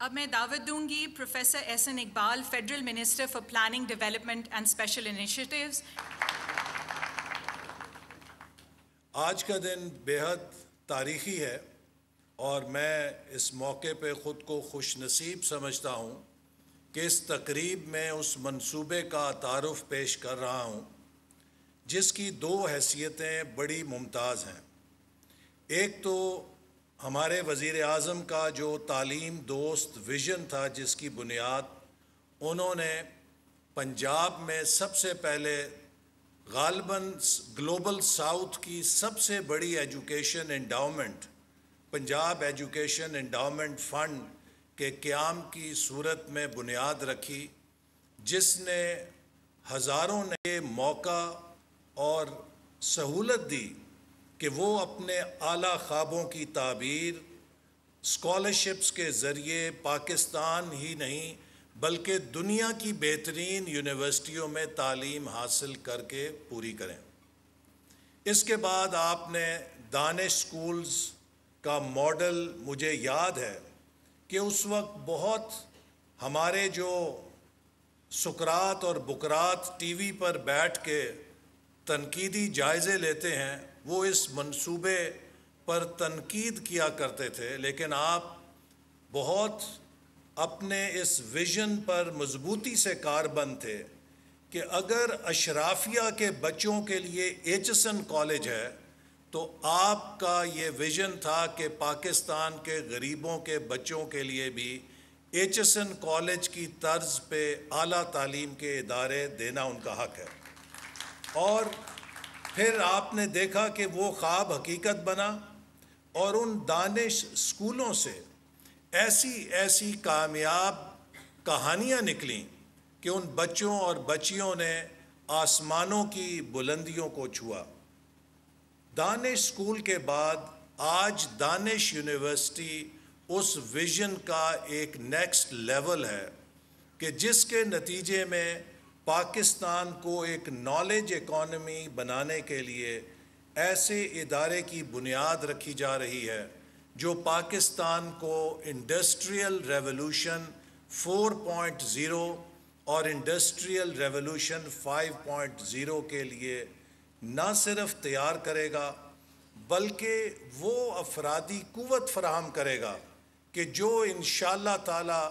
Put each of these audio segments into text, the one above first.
اب میں دعوت دوں گی professor Ahsan Iqbal, federal minister for planning, development and special initiatives. آج کا دن بے حد تاریخی ہے اور میں اس موقع پہ خود کو خوش نصیب سمجھتا ہوں کہ اس تقریب میں اس منصوبے کا تعارف پیش کر رہا ہوں جس کی دو حیثیتیں بڑی ممتاز ہیں۔ ایک تو ہمارے وزیر اعظم کا جو تعلیم دوست ویژن تھا، جس کی بنیاد انہوں نے پنجاب میں سب سے پہلے غالباً گلوبل ساؤتھ کی سب سے بڑی education endowment, Punjab education endowment fund کے قیام کی صورت میں بنیاد رکھی، جس نے ہزاروں نئے موقع اور سہولت دی کہ وہ اپنے اعلیٰ خوابوں کی تعبیر اسکالرشپس کے ذریعے پاکستان ہی نہیں بلکہ دنیا کی بہترین یونیورسٹیوں میں تعلیم حاصل کر کے پوری کریں۔ اس کے بعد آپ نے دانش سکولز کا ماڈل، مجھے یاد ہے کہ اس وقت بہت ہمارے جو سقراط اور بقراط ٹی وی پر بیٹھ کے تنقیدی جائزے لیتے ہیں، وہ اس منصوبے پر تنقید کیا کرتے تھے، لیکن آپ بہت اپنے اس ویژن پر مضبوطی سے کاربند تھے کہ اگر اشرافیہ کے بچوں کے لیے ایچسن کالج ہے تو آپ کا یہ ویژن تھا کہ پاکستان کے غریبوں کے بچوں کے لیے بھی ایچسن کالج کی طرز پہ اعلیٰ تعلیم کے ادارے دینا ان کا حق ہے۔ اور پھر آپ نے دیکھا کہ وہ خواب حقیقت بنا اور ان دانش اسکولوں سے ایسی کامیاب کہانیاں نکلیں کہ ان بچوں اور بچیوں نے آسمانوں کی بلندیوں کو چھوا۔ دانش اسکول کے بعد آج دانش یونیورسٹی اس ویژن کا ایک نیکسٹ لیول ہے کہ جس کے نتیجے میں پاکستان کو ایک نالج اکانومی بنانے کے لیے ایسے ادارے کی بنیاد رکھی جا رہی ہے جو پاکستان کو انڈسٹریل ریولوشن 4.0 اور انڈسٹریل ریولوشن 5.0 کے لیے نہ صرف تیار کرے گا بلکہ وہ افرادی قوت فراہم کرے گا کہ جو انشاءاللہ تعالی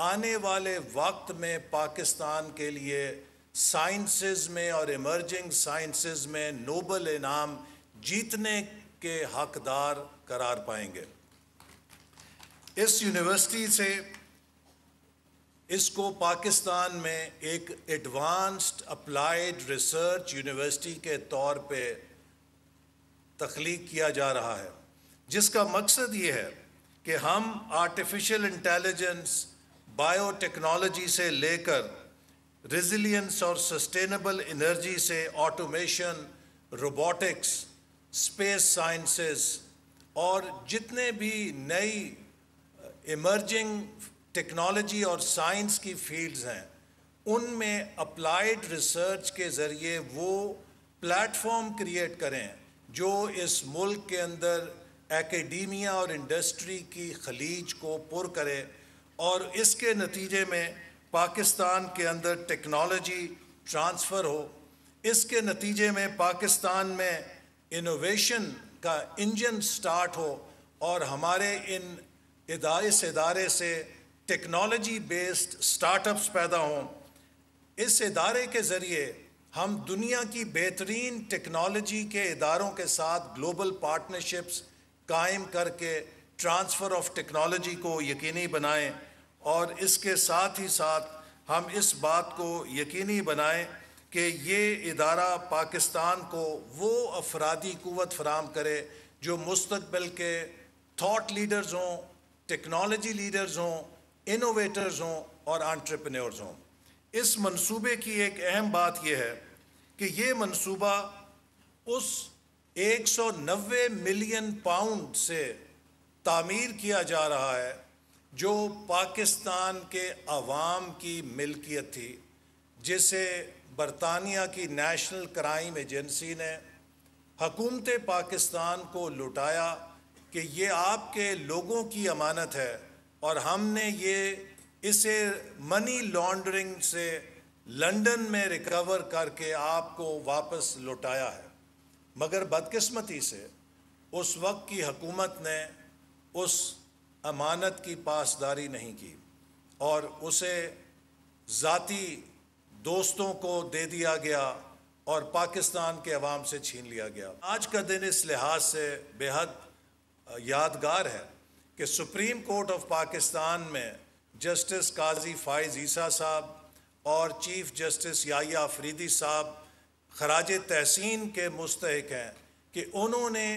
آنے والے وقت میں پاکستان کے لیے سائنسز میں اور ایمرجنگ سائنسز میں نوبل انعام جیتنے کے حقدار قرار پائیں گے۔ اس یونیورسٹی سے اس کو پاکستان میں ایک ایڈوانسڈ اپلائیڈ ریسرچ یونیورسٹی کے طور پہ تخلیق کیا جا رہا ہے، جس کا مقصد یہ ہے کہ ہم آرٹیفیشل انٹیلیجنس، بائیو ٹیکنالوجی سے لے کر ریزیلینس اور سسٹینیبل انرجی سے آٹومیشن، روبوٹکس، اسپیس سائنسز اور جتنے بھی نئی ایمرجنگ ٹیکنالوجی اور سائنس کی فیلڈز ہیں، ان میں اپلائیڈ ریسرچ کے ذریعے وہ پلیٹ فارم کریٹ کریں جو اس ملک کے اندر ایکیڈیمیا اور انڈسٹری کی خلیج کو پر کرے اور اس کے نتیجے میں پاکستان کے اندر ٹیکنالوجی ٹرانسفر ہو، اس کے نتیجے میں پاکستان میں انوویشن کا انجن سٹارٹ ہو اور ہمارے اس ادارے سے ٹیکنالوجی بیسڈ سٹارٹ اپس پیدا ہوں۔ اس ادارے کے ذریعے ہم دنیا کی بہترین ٹیکنالوجی کے اداروں کے ساتھ گلوبل پارٹنرشپس قائم کر کے ٹرانسفر آف ٹیکنالوجی کو یقینی بنائیں، اور اس کے ساتھ ہی ساتھ ہم اس بات کو یقینی بنائیں کہ یہ ادارہ پاکستان کو وہ افرادی قوت فراہم کرے جو مستقبل کے تھاٹ لیڈرز ہوں، ٹیکنالوجی لیڈرز ہوں، انوویٹرز ہوں اور انٹرپرینیورز ہوں۔ اس منصوبے کی ایک اہم بات یہ ہے کہ یہ منصوبہ اس 190 ملین پاؤنڈ سے تعمیر کیا جا رہا ہے جو پاکستان کے عوام کی ملکیت تھی، جسے برطانیہ کی نیشنل کرائم ایجنسی نے حکومت پاکستان کو لٹایا کہ یہ آپ کے لوگوں کی امانت ہے اور ہم نے اسے منی لانڈرنگ سے لنڈن میں ریکور کر کے آپ کو واپس لوٹایا ہے، مگر بدقسمتی سے اس وقت کی حکومت نے اس امانت کی پاسداری نہیں کی اور اسے ذاتی دوستوں کو دے دیا گیا اور پاکستان کے عوام سے چھین لیا گیا۔ آج کا دن اس لحاظ سے بے حد یادگار ہے کہ سپریم کورٹ آف پاکستان میں جسٹس قاضی فائز عیسیٰ صاحب اور چیف جسٹس یحییٰ آفریدی صاحب خراج تحسین کے مستحق ہیں کہ انہوں نے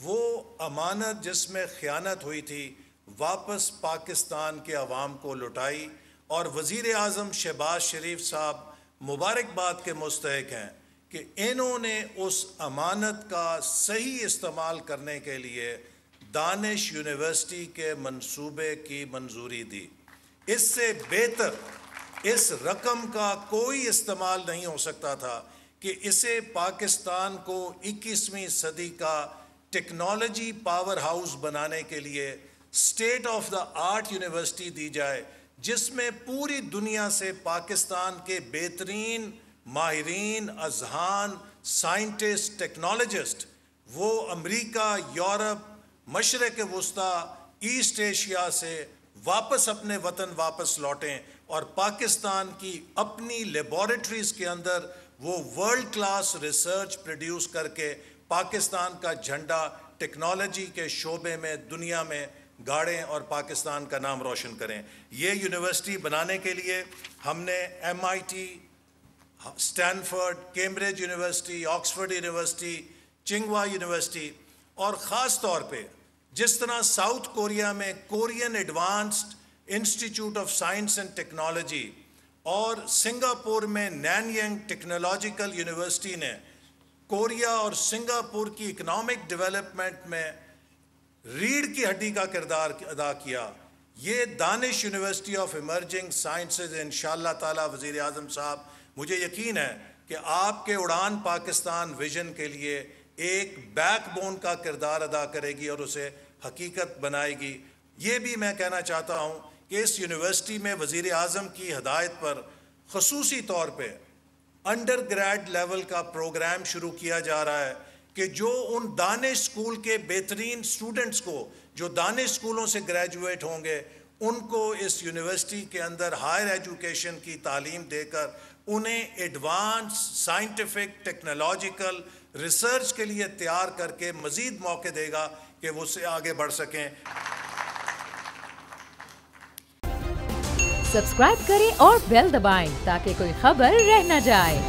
وہ امانت جس میں خیانت ہوئی تھی واپس پاکستان کے عوام کو لوٹائی، اور وزیر اعظم شہباز شریف صاحب مبارکباد کے مستحق ہیں کہ انہوں نے اس امانت کا صحیح استعمال کرنے کے لیے دانش یونیورسٹی کے منصوبے کی منظوری دی۔ اس سے بہتر اس رقم کا کوئی استعمال نہیں ہو سکتا تھا کہ اسے پاکستان کو 21ویں صدی کا ٹیکنالوجی پاور ہاؤس بنانے کے لیے state of the art university دی جائے، جس میں پوری دنیا سے پاکستان کے بہترین ماہرین، اذہان، سائنٹسٹ، ٹیکنالوجسٹ وہ امریکہ، یورپ، مشرق وسطیٰ، ایسٹ ایشیا سے واپس اپنے وطن واپس لوٹیں اور پاکستان کی اپنی لیبارٹریز کے اندر وہ ورلڈ کلاس ریسرچ پروڈیوس کر کے پاکستان کا جھنڈا ٹیکنالوجی کے شعبے میں دنیا میں گاڑیں اور پاکستان کا نام روشن کریں۔ یہ یونیورسٹی بنانے کے لیے ہم نے MIT، Stanford, Cambridge University, Oxford University, چنگوا یونیورسٹی، اور خاص طور پہ جس طرح ساؤتھ کوریا میں Korean Advanced Institute of Science and Technology اور سنگاپور میں نانینگ ٹیکنالوجیکل یونیورسٹی نے کوریا اور سنگاپور کی اکنامک ڈیولپمنٹ میں ریڑھ کی ہڈی کا کردار ادا کیا، یہ Danish University of Emerging Sciences انشاءاللہ تعالی وزیر اعظم صاحب مجھے یقین ہے کہ آپ کے اڑان پاکستان ویژن کے لیے ایک بیک بون کا کردار ادا کرے گی اور اسے حقیقت بنائے گی۔ یہ بھی میں کہنا چاہتا ہوں کہ اس یونیورسٹی میں وزیر اعظم کی ہدایت پر خصوصی طور پہ انڈر گریڈ لیول کا پروگرام شروع کیا جا رہا ہے کہ جو ان دانش اسکول کے بہترین اسٹوڈنٹس کو جو دانش اسکولوں سے گریجویٹ ہوں گے ان کو اس یونیورسٹی کے اندر ہائر ایجوکیشن کی تعلیم دے کر انہیں ایڈوانس سائنٹیفک ٹیکنالوجیکل ریسرچ کے لیے تیار کر کے مزید موقع دے گا کہ وہ اس سے آگے بڑھ سکیں۔ سبسکرائب کریں اور بیل دبائیں تاکہ کوئی خبر رہ نہ جائے۔